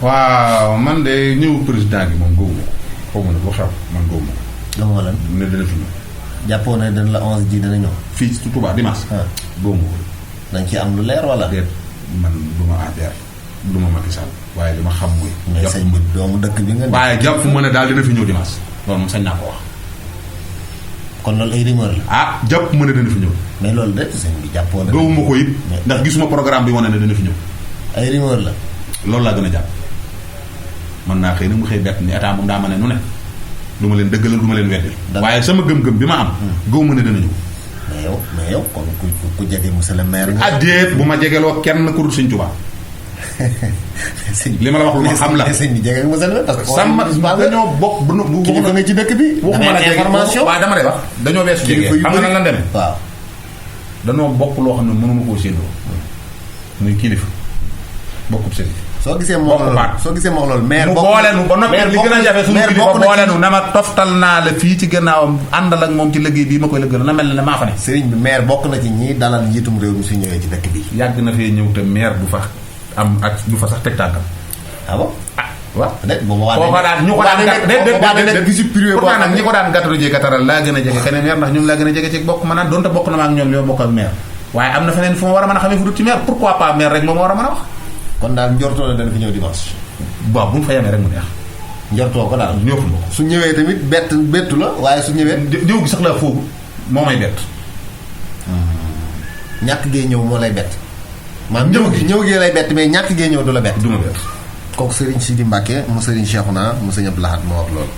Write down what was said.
waaw man de ñëw président gi moom góobu ko xaw ma ne lu xew man góobu ko. dama lan ne dana fi ñëw. jàppoo ne dana la 11 ji dana ñëw. fii ci Touba dimanche. góobu ko. dañ ci am lu leer wala. déet man du ma APR du ma Macky Sall waaye li ma xam mooy. mais sëñ bi doomu dëkk bi nga. waaye jàpp ma ne daal dina fi ñëw dimanche loolu moom sañ naa ko wax. kon loolu ay rumeur la. ah jàpp ma ne dana fi ñëw. mais loolu de sëñ bi jàppoo na. gëwuma ko it ndax gisuma programme bi wane ne dana fi ñëw. ay rumeur la. loolu laa gën a jàpp man naa xëy na mu xëy bett ni état moom daa ma ne nu ne du ma leen dëggalal du ma leen weddil waaye sama gëm-gëm bi ma am gëwuma ne dana ñëw. mais yow kon ku jege monsieur le maire. déet bu ma jegeloo kenn ku dul Sëñ Tuubaa. li ma la wax lu ma xam la sëñ bi jege monsieur le maire parce que. sama dañoo bokk bu kilifa nga ci dëkk bi. waxuma la information waaw dama lay wax dañoo weesu jege xam nga nan la demee. waaw dañoo bokk loo xam ne mënuma koo séddoo muy kilifa bokkub sëñ. soo gisee moo loolu maire mu booleenu ba noppi li gën a jafe suñu kilifa booleenu na ma toftal naa la fii ci gannaawam àndal ak moom ci liggéey bii ma koy lëggal na mel ne maa fa ne. sëriñ bi maire bokk na ci ñi dalal njiitum réew mi su ñëwee ci dëkk bi. yàgg na fee ñëw te maire du fa am ak du fa sax teg tànkam. ah bon waaw. booba daan ñu ko daan ñi ko daan gàttaru jee gàttaral laa gën a jege keneen maire ndax ñoom laa gën a jege ci bokk ma naan donte bokk na ma ak ñoom li ma bokk ak maire waaye am na feneen fu ma war a mën a xamee fu dul ci maire pourquoi pas maire rek moo ma war a mën a wax. kon daal njortoo na dana fi ñëw dimanche. waaw bu ñu fa yemee rek mu neex. njortoo ko daal ñëpp ko. su ñëwee tamit bettu la waaye su ñëwee. ñëw gi sax laa foogu moo may bett. ñàkk gee ñëw moo lay bett. maanaam ñëw gee lay bett mais ñàkk gee ñëw du la bett. du ma bett. kooku Serigne Sidi Mbacke mu Serigne Cheikhouna mu Serigne Abdou Lahad moo wax loolu.